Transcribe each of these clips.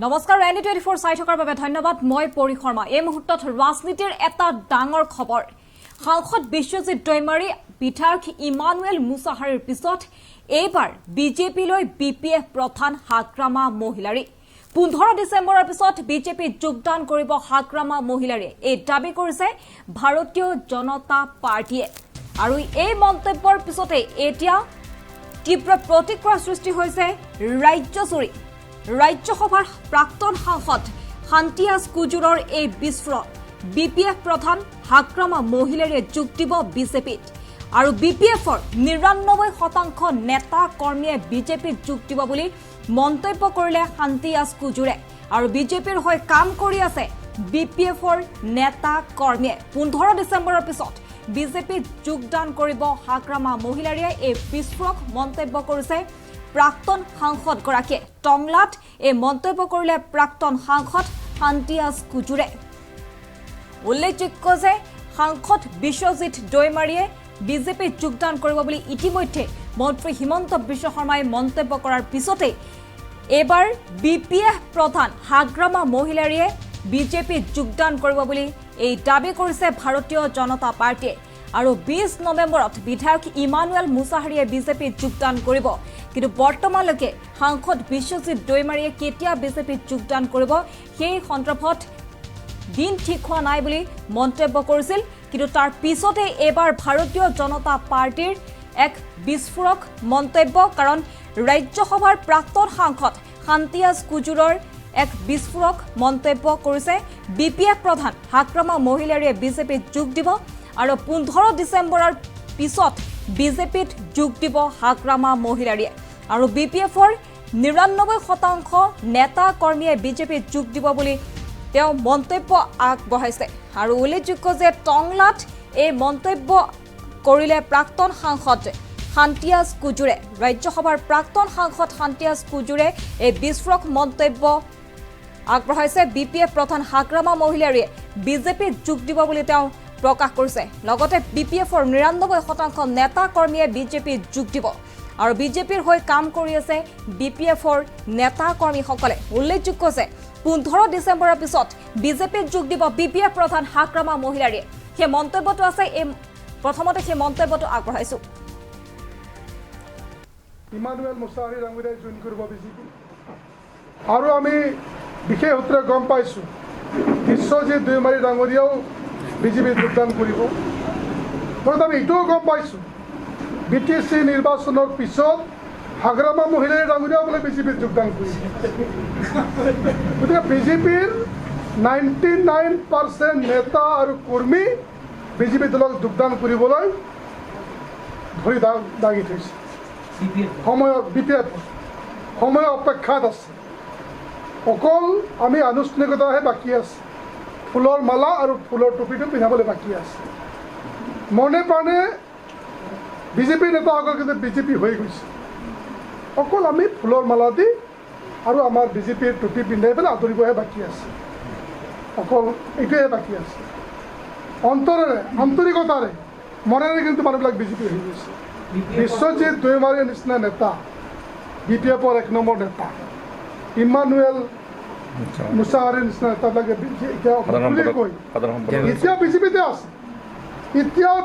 নমস্কাৰ N24 চাই থকাৰ বাবে ধন্যবাদ মই পৰি শৰ্মা এই মুহূৰ্তত ৰাজনীতিৰ এটা ডাঙৰ খবৰ সাংসদ বিশ্বজিৎ দৈমাৰী বিধায়ক ইমানুৱেল মুছাহাৰীৰ পিছত এইবাৰ বিজেপি লৈ বিপিএফ প্ৰধান হাগ্ৰামা মহিলাৰী 15 ডিসেম্বৰৰ পিছত বিজেপি যোগদান কৰিব হাগ্ৰামা মহিলাৰী এই দাবী কৰিছে ভাৰতীয় জনতা পাৰ্টিয়ে আৰু এই মন্তব্যৰ পিছতে এতিয়া তীব্ৰ প্ৰতিক্ৰিয়াৰ সৃষ্টি হৈছে ৰাজ্যজুৰি ৰাজ্যসভাৰ প্ৰাক্তন সাংসদ শান্তিয়াজ কুজুৰৰ এই বিস্ফোৰণ বিপিএফ প্ৰধান হাগ্ৰামা মহিলাৰীয়ে যোগ দিব বিজেপিত আৰু বিপিএফৰ ৯৯% নেতা কৰ্মীয়ে বিজেপিত যোগ দিব বুলি মন্তব্য কৰিলে শান্তিয়াজ কুজুৰে আৰু বিজেপিৰ হৈ কাম কৰি আছে বিপিএফৰ নেতা কৰ্মীয়ে 15 ডিসেম্বৰৰ পিছত বিজেপিত যোগদান কৰিব হাগ্ৰামা মহিলাৰীয়ে এই বিস্ফোৰক মন্তব্য কৰিছে প্ৰাক্তন সাংসদ গৰাকীয়ে টংলাত এই মন্তব্য কৰিলে প্ৰাক্তন সাংসদ শান্তিয়াজ কুজুৰে উল্লেখযোগ্য যে সাংসদ বিশ্বজিৎ দৈমাৰীয়ে বিজেপিত যোগদান কৰিব বুলি ইতিমধ্যে মন্ত্ৰী হিমন্ত বিশ্ব শৰ্মাই মন্তব্য কৰাৰ পিছতে এবাৰ বিপিএফ প্ৰধান হাগ্ৰামা মহিলাৰীয়ে বিজেপিত যোগদান কৰিব বুলি এই দাবী কৰিছে ভাৰতীয় জনতা পাৰ্টিয়ে আৰু 20 নৱেম্বৰত বিধায়ক ইমানুৱেল মুছাহাৰীয়ে বিজেপিত যোগদান কৰিব কিন্তু বৰ্তমানলৈকে সাংসদ বিশ্বজিৎ দৈমাৰীয়ে কেতিয়া বিজেপিত যোগদান কৰিব সেই সন্দৰ্ভত দিন ঠিক হোৱা নাই বুলি মন্তব্য কৰিছিল কিন্তু তাৰ পিছতে এবাৰ ভাৰতীয় জনতা পাৰ্টিৰ এক বিস্ফোৰক মন্তব্য কাৰণ ৰাজ্যসভাৰ প্ৰাক্তন সাংসদ শান্তিয়াজ কুজুৰৰ এক বিস্ফোৰক মন্তব্য কৰিছে বিপিএফ প্ৰধান হাগ্ৰামা মহিলাৰীয়ে বিজেপিত যোগ দিব আৰু 15 ডিসেম্বৰৰ পিছত বিজেপিত যোগ দিব হাগ্ৰামা মহিলাৰীয়ে আৰু বিপিএফৰ ৯৯% নেতা কৰ্মীয়ে বিজেপিত যোগ দিব বুলি তেওঁ মন্তব্য আগবঢ়াইছে আৰু উল্লেখযোগ্য যে টংলাত এই মন্তব্য কৰিলে প্ৰাক্তন সাংসদ শান্তিয়াজ কুজুৰে ৰাজ্যসভাৰ প্ৰাক্তন সাংসদ শান্তিয়াজ কুজুৰে এই বিস্ফোৰক মন্তব্য আগবঢ়াইছে বিপিএফ প্ৰধান হাগ্ৰামা মহিলাৰীয়ে বিজেপিত যোগ দিব বুলি তেওঁ প্ৰকাশ কৰিছে লগতে বিপিএফৰ ৯৯% নেতা কৰ্মীয়ে বিজেপিত যোগ দিব আৰু বিজেপিৰ হৈ কাম কৰি আছে বিপিএফৰ নেতা কৰ্মীসকলে উল্লেখযোগ্য যে 15 ডিসেম্বৰৰ পিছত বিজেপিত যোগ দিব বিপিএফ প্ৰধান হাগ্ৰামা মহিলাৰীয়ে সেই মন্তব্যটো আছে এই প্ৰথমতে সেই মন্তব্যটো আগবঢ়াইছো ইমানুৱেল মুছাহাৰী ডাঙৰীয়াই জইন কৰিব বিজেপি আৰু আমি বিশেষ সূত্ৰে গম পাইছোঁ বিশ্বজিৎ দৈমাৰী ডাঙৰীয়াও বিজেপিত যোগদান কৰিব লগতে আমি এইটোও গম পাইছোঁ বিটিচি নিৰ্বাচনৰ পিছত হাগ্ৰামা মহিলাৰী ডাঙৰীয়াও বোলে বিজেপিত যোগদান কৰিব গতিকে বিজেপিৰ 99% নেতা আৰু কৰ্মী বিজেপি দলক যোগদান কৰিবলৈ ধৰি দাঙি থৈছে সময় অপেক্ষাত আছে অকল আমি আনুষ্ঠানিকতাহে বাকী আছে ফুলৰ মালা আৰু ফুলৰ টুপিটো পিন্ধাবলৈ বাকী আছে মনে প্ৰাণে বিজেপি নেতাসকল কিন্তু বিজেপি হৈ গৈছে অকল আমি ফুলৰ মালা দি আৰু আমাৰ বিজেপিৰ টুপি পিন্ধাই পেলাই আদৰিবহে বাকী আছে অকল এইটোৱে বাকী আছে অন্তৰেৰে আন্তৰিকতাৰে মনেৰে কিন্তু মানুহবিলাক বিজেপি হৈ গৈছে বিশ্বজিৎ দৈমাৰীৰ নিচিনা নেতা বিপিএফৰ 1 নম্বৰ নেতা ইমানুৱেল মুছাহাৰীৰ নিচিনা নেতাবিলাকে এতিয়া বিজেপিতে আছে এতিয়াও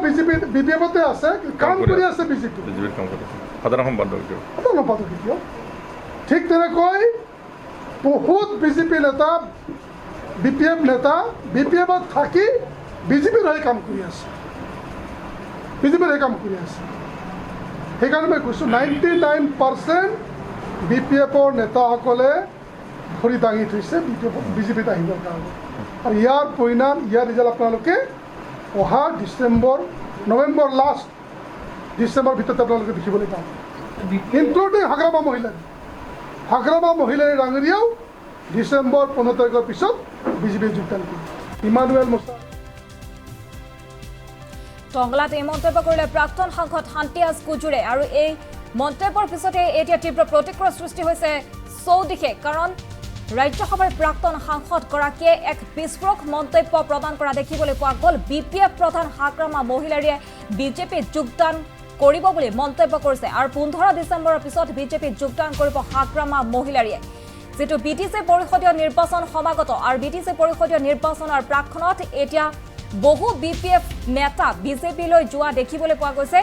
বিপিএফতে আছে কাম কৰি আছে বিজেপি সাধাৰণ সম্পাদক এতিয়াও ঠিক তেনেকৈ বহুত বিজেপি নেতা বিপিএফ নেতা বিপিএফত থাকি বিজেপিৰ হৈ কাম কৰি আছে সেইকাৰণে মই কৈছোঁ 99% বিপিএফৰ নেতাসকলে ধৰি দাঙি থৈছে বিজেপিত আহিবৰ কাৰণে আৰু ইয়াৰ পৰিণাম ইয়াৰ ৰিজাল্ট আপোনালোকে অহা নৱেম্বৰ লাষ্ট ডিচেম্বৰ ভিতৰতে আপোনালোকে দেখিবলৈ পাব ইনক্লুডিং হাগ্ৰামা মহিলাৰী ডাঙৰীয়াও ডিচেম্বৰ 15 তাৰিখৰ পিছত বিজেপিত যোগদান কৰিব ইমানুৱেল মুছাহাৰী টংলাত এই মন্তব্য কৰিলে প্ৰাক্তন সাংসদ শান্তিয়াজ কুজুৰে আৰু এই মন্তব্যৰ পিছতে এতিয়া তীব্ৰ প্ৰতিক্ৰিয়াৰ সৃষ্টি হৈছে চৌদিশে কাৰণ ৰাজ্যসভাৰ প্ৰাক্তন সাংসদ গৰাকীয়ে এক বিস্ফোৰক মন্তব্য প্ৰদান কৰা দেখিবলৈ পোৱা গ'ল বিপিএফ প্ৰধান হাগ্ৰামা মহিলাৰীয়ে বিজেপিত যোগদান কৰিব বুলি মন্তব্য কৰিছে আৰু 15 ডিসেম্বৰৰ পিছত বিজেপিত যোগদান কৰিব হাগ্ৰামা মহিলাৰীয়ে যেটো বিটিসি পৰিষদীয় নিৰ্বাচন সমাগত আৰু বিটিসি পৰিষদীয় নিৰ্বাচনৰ প্ৰাক্ষণত এতিয়া বহু বিপিএফ নেতা বিজেপিলৈ যোৱা দেখিবলৈ পোৱা গৈছে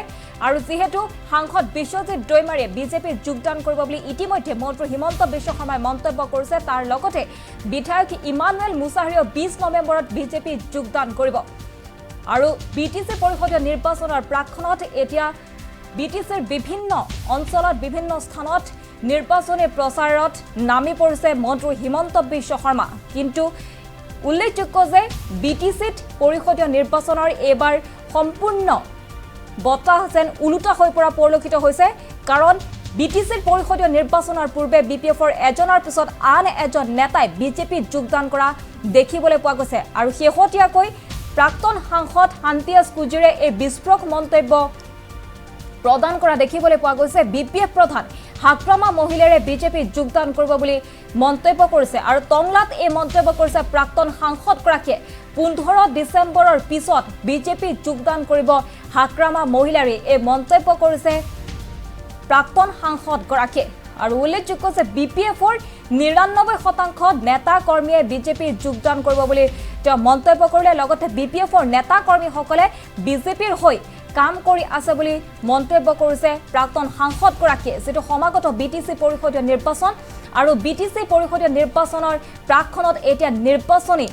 আৰু যেহেতু সাংসদ বিশ্বজিৎ দৈমাৰীয়ে বিজেপিত যোগদান কৰিব বুলি ইতিমধ্যে মন্ত্ৰী হিমন্ত বিশ্ব শৰ্মাই মন্তব্য কৰিছে তাৰ লগতে বিধায়ক ইমানুৱেল মুছাহাৰীয়ে 20 নৱেম্বৰত বিজেপিত যোগদান কৰিব আৰু বিটিসি পৰিষদীয় নিৰ্বাচনৰ প্ৰাক্ষণত এতিয়া বিটিসিৰ বিভিন্ন অঞ্চলত বিভিন্ন স্থানত নিৰ্বাচনী প্ৰচাৰত নামি পৰিছে মন্ত্ৰী হিমন্ত বিশ্ব শৰ্মা কিন্তু উল্লেখযোগ্য যে বিটিসিত পৰিষদীয় নিৰ্বাচনৰ এবাৰ সম্পূৰ্ণ বতাহ যেন উলুটা হৈ পৰা পৰিলক্ষিত হৈছে কাৰণ বিটিসিৰ পৰিষদীয় নিৰ্বাচনৰ পূৰ্বে বিপিএফৰ এজনৰ পিছত আন এজন নেতাই বিজেপিত যোগদান কৰা দেখিবলৈ পোৱা গৈছে আৰু শেহতীয়াকৈ প্ৰাক্তন সাংসদ শান্তিৰাজ কুজিৰে এই বিস্ফোৰক মন্তব্য প্ৰদান কৰা দেখিবলৈ পোৱা গৈছে বিপিএফ প্ৰধান হাগ্ৰামা মহিলাৰে বিজেপিত যোগদান কৰিব বুলি মন্তব্য কৰিছে আৰু টংলাত এই মন্তব্য কৰিছে প্ৰাক্তন সাংসদগৰাকীয়ে 15 ডিসেম্বৰৰ পিছত বিজেপিত যোগদান কৰিব হাগ্ৰামা মহিলাৰে এই মন্তব্য কৰিছে প্ৰাক্তন সাংসদগৰাকীয়ে আৰু উল্লেখযোগ্য যে বিপিএফৰ 99% নেতা কৰ্মীয়ে বিজেপিত যোগদান কৰিব বুলি তেওঁ মন্তব্য কৰিলে লগতে বিপিএফৰ নেতা কৰ্মীসকলে বিজেপিৰ হৈ কাম কৰি আছে বুলি মন্তব্য কৰিছে প্ৰাক্তন সাংসদগৰাকীয়ে যেটো সমাগত বিটিসি পৰিষদীয় নিৰ্বাচন আৰু বিটিসি পৰিষদীয় নিৰ্বাচনৰ প্ৰাক্ষণত এতিয়া নিৰ্বাচনী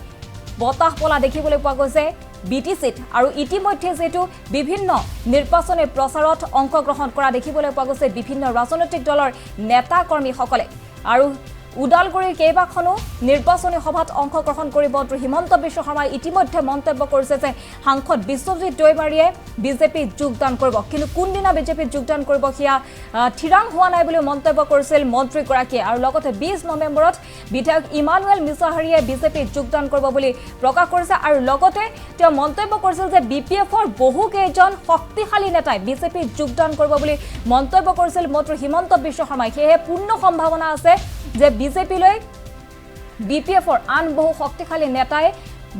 বতাহ পলা দেখিবলৈ পোৱা গৈছে বিটিসিত আৰু ইতিমধ্যে যেটো বিভিন্ন নিৰ্বাচনী প্ৰচাৰত অংশগ্ৰহণ কৰা দেখিবলৈ পোৱা গৈছে বিভিন্ন ৰাজনৈতিক দলৰ নেতা কৰ্মীসকলে আৰু উদালগুৰিৰ কেইবাখনো নিৰ্বাচনী সভাত অংশগ্ৰহণ কৰিব হিমন্ত বিশ্ব শৰ্মাই ইতিমধ্যে মন্তব্য কৰিছে যে সাংসদ বিশ্বজিৎ দৈমাৰীয়ে বিজেপিত যোগদান কৰিব কিন্তু কোনদিনা বিজেপিত যোগদান কৰিব হিয়া থিৰাং হোৱা নাই বুলি মন্তব্য কৰিছিল মন্ত্ৰীগৰাকীয়ে আৰু লগতে 20 নৱেম্বৰত বিধায়ক ইমানুৱেল মুছাহাৰীয়ে বিজেপিত যোগদান কৰিব বুলি প্ৰকাশ কৰিছে আৰু লগতে তেওঁ মন্তব্য কৰিছিল যে বিপিএফৰ বহু কেইজন শক্তিশালী নেতাই বিজেপিত যোগদান কৰিব বুলি মন্তব্য কৰিছিল মন্ত্ৰী হিমন্ত বিশ্ব শৰ্মাই সেয়ে পূৰ্ণ সম্ভাৱনা আছে যে বিজেপিলৈ বিপিএফৰ আন বহু শক্তিশালী নেতাই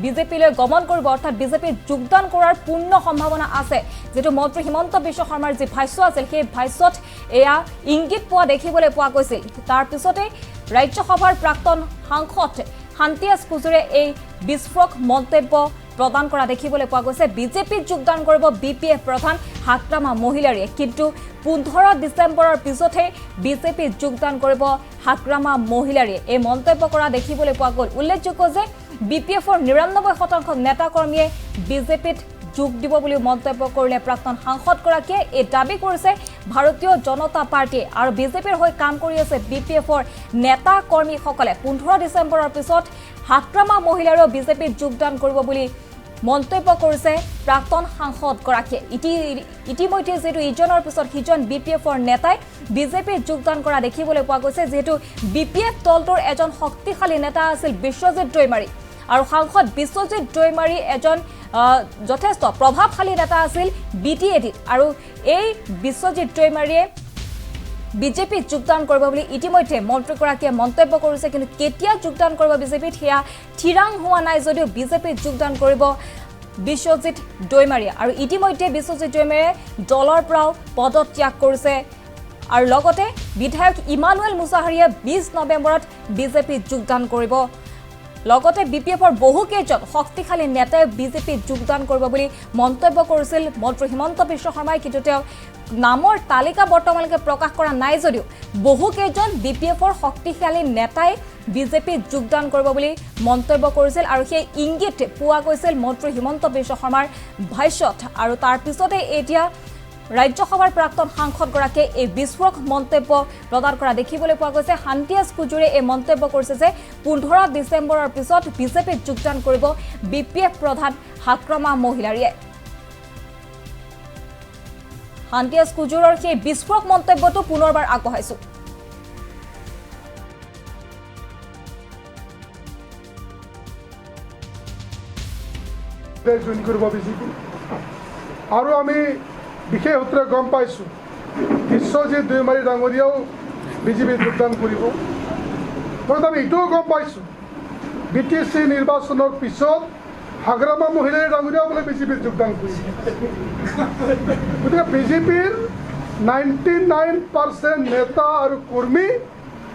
বিজেপিলৈ গমন কৰিব অৰ্থাৎ বিজেপিত যোগদান কৰাৰ পূৰ্ণ সম্ভাৱনা আছে যেটো মন্ত্ৰী হিমন্ত বিশ্ব শৰ্মাৰ যি ভাষ্য আছিল সেই ভাষ্যত এয়া ইংগিত পোৱা দেখিবলৈ পোৱা গৈছিল তাৰ পিছতে ৰাজ্যসভাৰ প্ৰাক্তন সাংসদ শান্তিৰাজ কুজিৰে এই বিস্ফোৰক মন্তব্য প্ৰদান কৰা দেখিবলৈ পোৱা গৈছে বিজেপিত যোগদান কৰিব বিপিএফ প্ৰধান হাগ্ৰামা মহিলাৰে কিন্তু 15 ডিসেম্বৰৰ পিছতে বিজেপিত যোগদান কৰিব হাগ্ৰামা মহিলাৰে এই মন্তব্য কৰা দেখিবলৈ পোৱা গ'ল উল্লেখযোগ্য যে বিপিএফৰ 99% নেতা কৰ্মীয়ে বিজেপিত যোগ দিব বুলি মন্তব্য কৰিলে প্ৰাক্তন সাংসদগৰাকীয়ে এই দাবী কৰিছে ভাৰতীয় জনতা পাৰ্টি আৰু বিজেপিৰ হৈ কাম কৰি আছে বিপিএফৰ নেতা কৰ্মীসকলে 15 ডিসেম্বৰৰ পিছত হাগ্ৰামা মহিলাৰে বিজেপিত যোগদান কৰিব বুলি মন্তব্য কৰিছে প্ৰাক্তন সাংসদগৰাকীয়ে ইতিমধ্যে যেটো ইজনৰ পিছত সিজন বিপিএফৰ নেতাই বিজেপিত যোগদান কৰা দেখিবলৈ পোৱা গৈছে যেটো বিপিএফ দলটোৰ এজন শক্তিশালী নেতা আছিল বিশ্বজিৎ দৈমাৰী আৰু সাংসদ বিশ্বজিৎ দৈমাৰী এজন যথেষ্ট প্ৰভাৱশালী নেতা আছিল বিটিএডিত আৰু এই বিশ্বজিৎ দৈমাৰীয়ে বিজেপিত যোগদান কৰিব বুলি ইতিমধ্যে মন্ত্ৰীগৰাকীয়ে মন্তব্য কৰিছে কিন্তু কেতিয়া যোগদান কৰিব বিজেপিত হিয়া থিৰাং হোৱা নাই যদিও বিজেপিত যোগদান কৰিব বিশ্বজিৎ দৈমাৰীয়ে আৰু ইতিমধ্যে বিশ্বজিৎ দৈমাৰীয়ে দলৰ পৰাও পদত্যাগ কৰিছে আৰু লগতে বিধায়ক ইমানুৱেল মুছাহাৰীয়ে 20 নৱেম্বৰত বিজেপিত যোগদান কৰিব লগতে বিপিএফৰ বহু কেইজন শক্তিশালী নেতাই বিজেপিত যোগদান কৰিব বুলি মন্তব্য কৰিছিল মন্ত্ৰী হিমন্ত বিশ্ব শৰ্মাই কিন্তু তেওঁ নামৰ তালিকা বৰ্তমানলৈকে প্ৰকাশ কৰা নাই যদিও বহু কেইজন বিপিএফৰ শক্তিশালী নেতাই বিজেপিত যোগদান কৰিব বুলি মন্তব্য কৰিছিল আৰু সেই ইংগিত পোৱা গৈছিল মন্ত্ৰী হিমন্ত বিশ্ব শৰ্মাৰ ভাষ্যত আৰু তাৰ পিছতে এতিয়া ৰাজ্যসভাৰ প্ৰাক্তন সাংসদগৰাকীয়ে এই বিস্ফোৰক মন্তব্য প্ৰদান কৰা দেখিবলৈ পোৱা গৈছে শান্তিৰাজ কুজিৰে এই মন্তব্য কৰিছে যে 15 ডিসেম্বৰৰ পিছত বিজেপিত যোগদান কৰিব বিপিএফ প্ৰধান হাগ্ৰামা মহিলাৰে শান্তিৰাজ কুজিৰৰ সেই বিস্ফোৰক মন্তব্যটো পুনৰবাৰ আগবঢ়াইছো জইন কৰিব বিজেপি আৰু আমি বিশেষ সূত্ৰে গম পাইছোঁ বিশ্বজিৎ দৈমাৰী ডাঙৰীয়াও বিজেপিত যোগদান কৰিব লগত আমি এইটোও গম পাইছোঁ বিটিসি নিৰ্বাচনৰ পিছত হাগ্ৰামা মহিলাৰ ডাঙৰীয়াও বোলে বিজেপিত যোগদান কৰিব গতিকে বিজেপিৰ 99% নেতা আৰু কৰ্মী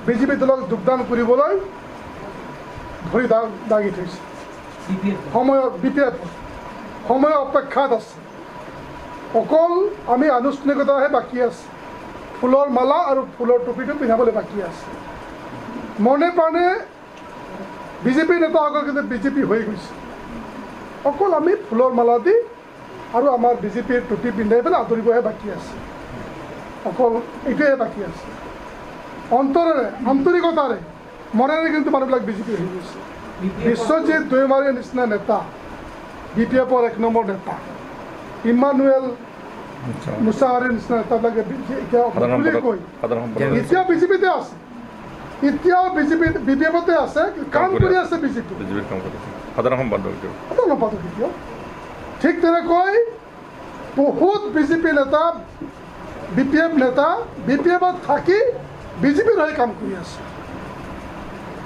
বিজেপি দলক যোগদান কৰিবলৈ ভৰি দাঙি থৈছে। সময়ৰ BPF সময় অপেক্ষাত আছে। অকল আমি আনুষ্ঠানিকতাহে বাকী আছে। ফুলৰ মালা আৰু ফুলৰ টুপিটো পিন্ধাবলৈ বাকী আছে। মনে প্ৰাণে বিজেপি নেতাসকল কিন্তু বিজেপি হৈ গৈছে। অকল আমি ফুলৰ মালা দি আৰু আমাৰ বিজেপিৰ টুপি পিন্ধাই পেলাই আদৰিবহে বাকী আছে। অকল এইটোৱে বাকী আছে। অন্তৰেৰে আন্তৰিকতাৰে মনেৰে কিন্তু মানুহবিলাক বিজেপি হৈ গৈছে। বিশ্বজিৎ দৈমাৰীৰ নিচিনা নেতা, BPFৰ 1 নম্বৰ নেতা, ইমানুৱেল মুছাহাৰীৰ নিচিনা নেতাবিলাকে এতিয়া বিজেপিতে আছে, এতিয়াও BPFতে আছে, কাম কৰি আছে বিজেপি সাধাৰণ সম্পাদক এতিয়াও। ঠিক তেনেকৈ বহুত বিজেপি নেতা, BPF নেতা BPFত থাকি বিজেপিৰ হৈ কাম কৰি আছে,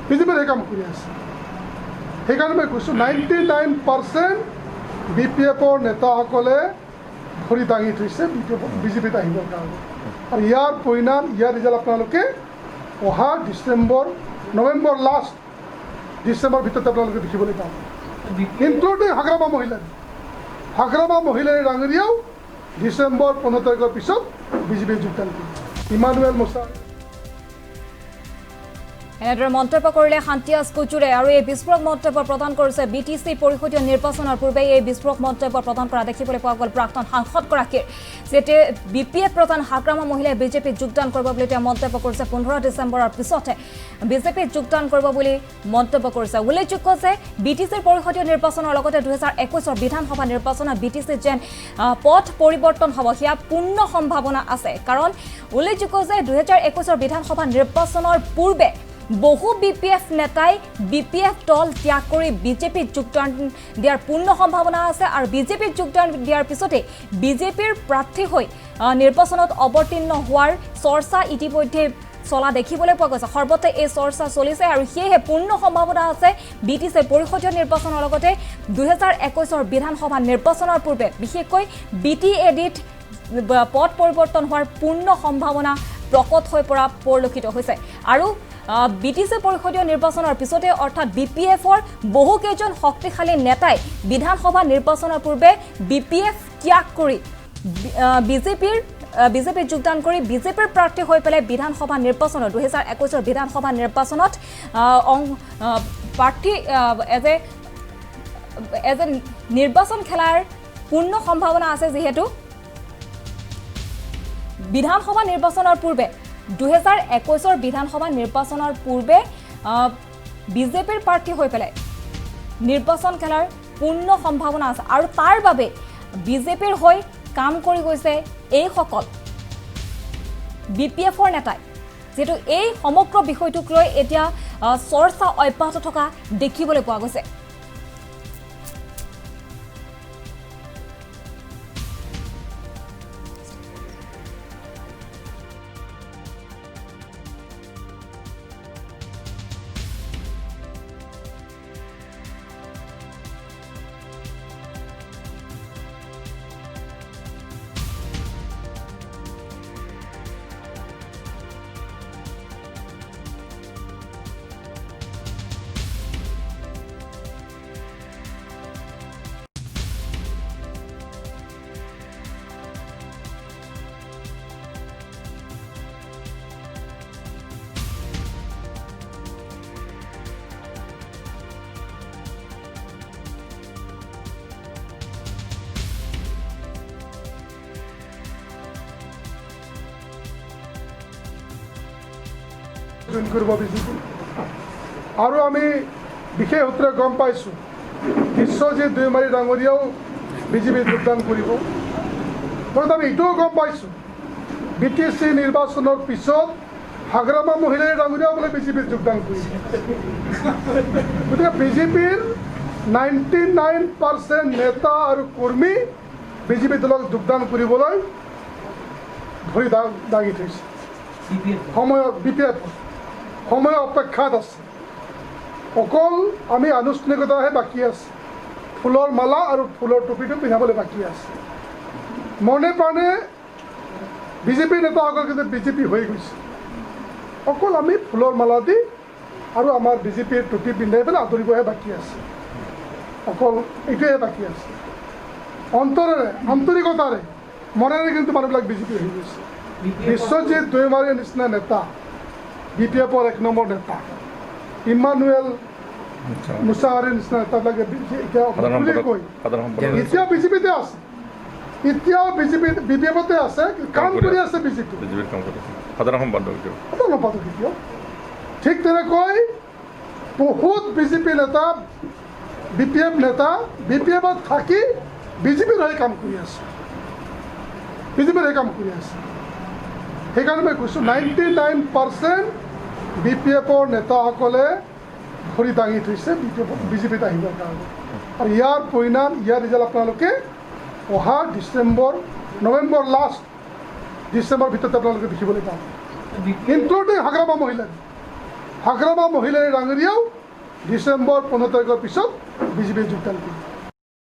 বিজেপিৰ হৈ কাম কৰি আছে। সেইকাৰণে মই কৈছোঁ 99% BPFৰ নেতাসকলে ভৰি দাঙি থৈছে বিজেপিত আহিবৰ কাৰণে। আৰু ইয়াৰ পৰিণাম, ইয়াৰ ৰিজাল্ট আপোনালোকে অহা নৱেম্বৰ লাষ্ট ডিচেম্বৰ ভিতৰত আপোনালোকে দেখিবলৈ পাব। ইনক্লুডিং হাগ্ৰামা মহিলাই ডাঙৰীয়াও ডিচেম্বৰ 15 তাৰিখৰ পিছত বিজেপিত যোগদান কৰিব। ইমানুৱেল মুছাহাৰী এনেদৰে মন্তব্য কৰিলে শান্তিয়াছ কুজুৰে। আৰু এই বিস্ফোৰক মন্তব্য প্ৰদান কৰিছে BTC পৰিষদীয় নিৰ্বাচনৰ পূৰ্বে এই বিস্ফোৰক মন্তব্য প্ৰদান কৰা দেখিবলৈ পোৱা গ'ল প্ৰাক্তন সাংসদগৰাকীৰ, যেতিয়া BPF প্ৰধান হাগ্ৰামা মহিলাই বিজেপিত যোগদান কৰিব বুলি তেওঁ মন্তব্য কৰিছে। 15 ডিচেম্বৰৰ পিছতে বিজেপিত যোগদান কৰিব বুলি মন্তব্য কৰিছে। উল্লেখযোগ্য যে BTCৰ পৰিষদীয় নিৰ্বাচনৰ লগতে 2021 বিধানসভা নিৰ্বাচনত BTC যেন পথ পৰিৱৰ্তন হ'ব সেয়া পূৰ্ণ সম্ভাৱনা আছে। কাৰণ উল্লেখযোগ্য যে 2021 বিধানসভা নিৰ্বাচনৰ পূৰ্বে বহু BPF নেতাই BPF দল ত্যাগ কৰি বিজেপিত যোগদান দিয়াৰ পূৰ্ণ সম্ভাৱনা আছে। আৰু বিজেপিত যোগদান দিয়াৰ পিছতে বিজেপিৰ প্ৰাৰ্থী হৈ নিৰ্বাচনত অৱতীৰ্ণ হোৱাৰ চৰ্চা ইতিমধ্যে চলা দেখিবলৈ পোৱা গৈছে। সৰ্বতে এই চৰ্চা চলিছে আৰু সেয়েহে পূৰ্ণ সম্ভাৱনা আছে BTC পৰিষদীয় নিৰ্বাচনৰ লগতে 2021 বিধানসভা নিৰ্বাচনৰ পূৰ্বে বিশেষকৈ BTADত পথ পৰিৱৰ্তন হোৱাৰ পূৰ্ণ সম্ভাৱনা প্ৰকট হৈ পৰা পৰিলক্ষিত হৈছে। আৰু BTC পৰিষদীয় নিৰ্বাচনৰ পিছতে অৰ্থাৎ BPFৰ বহুকেইজন শক্তিশালী নেতাই বিধানসভা নিৰ্বাচনৰ পূৰ্বে BPF ত্যাগ কৰি বিজেপিত যোগদান কৰি বিজেপিৰ প্ৰাৰ্থী হৈ পেলাই বিধানসভা নিৰ্বাচনত 2021 বিধানসভা নিৰ্বাচনত প্ৰাৰ্থী এজ এ নিৰ্বাচন খেলাৰ পূৰ্ণ সম্ভাৱনা আছে। যিহেতু বিধানসভা নিৰ্বাচনৰ পূৰ্বে 2021 বিধানসভা নিৰ্বাচনৰ পূৰ্বে বিজেপিৰ প্ৰাৰ্থী হৈ পেলাই নিৰ্বাচন খেলাৰ পূৰ্ণ সম্ভাৱনা আছে। আৰু তাৰ বাবে বিজেপিৰ হৈ কাম কৰি গৈছে এইসকল BPFৰ নেতাই, যিহেতু এই সমগ্ৰ বিষয়টোক লৈ এতিয়া চৰ্চা অব্যাহত থকা দেখিবলৈ পোৱা গৈছে। কৰিব বিজেপি। আৰু আমি বিশেষ সূত্ৰে গম পাইছোঁ বিশ্বজিৎ দৈমাৰী ডাঙৰীয়াও বিজেপিত যোগদান কৰিব। কিন্তু আমি এইটোও গম পাইছোঁ BTC নিৰ্বাচনৰ পিছত হাগ্ৰামা মহিলাই ডাঙৰীয়াও বোলে বিজেপিত যোগদান কৰিব। গতিকে বিজেপিৰ 99% নেতা আৰু কৰ্মী বিজেপি দলক যোগদান কৰিবলৈ ভৰি দাঙি থৈছে। BPF সময় অপেক্ষাত আছে। অকল আমি আনুষ্ঠানিকতাহে বাকী আছে। ফুলৰ মালা আৰু ফুলৰ টুপিটো পিন্ধাবলৈ বাকী আছে। মনে প্ৰাণে বিজেপি নেতাসকল কিন্তু বিজেপি হৈ গৈছে। অকল আমি ফুলৰ মালা দি আৰু আমাৰ বিজেপিৰ টুপি পিন্ধাই পেলাই আদৰিবহে বাকী আছে অকল এইটোৱে বাকী আছে অন্তৰেৰে আন্তৰিকতাৰে মনেৰে কিন্তু মানুহবিলাক বিজেপি হৈ গৈছে বিশ্বজিৎ দৈমাৰীৰ নিচিনা নেতা BPFৰ 1 নম্বৰ নেতা ইমানুৱেল মুছাহাৰীৰ নিচিনা নেতাবিলাকে এতিয়া কৈ এতিয়া বিজেপিতে আছে এতিয়াও BPFতে আছে কাম কৰি আছে বিজেপি সাধাৰণ সম্পাদক এতিয়াও ঠিক তেনেকৈ বহুত বিজেপি নেতা BPF নেতা BPFত থাকি বিজেপিৰ হৈ কাম কৰি আছে সেইকাৰণে মই কৈছোঁ 99% BPFৰ নেতাসকলে ভৰি দাঙি থৈছে বিজেপিত আহিবৰ কাৰণে আৰু ইয়াৰ পৰিণাম ইয়াৰ ৰিজাল্ট আপোনালোকে অহা নৱেম্বৰ লাষ্ট ডিচেম্বৰ ভিতৰত আপোনালোকে দেখিবলৈ পাব ইনক্লুডিং হাগ্ৰামা মহিলাই ডাঙৰীয়াও ডিচেম্বৰ 15 তাৰিখৰ পিছত বিজেপিয়ে যোগদান কৰিব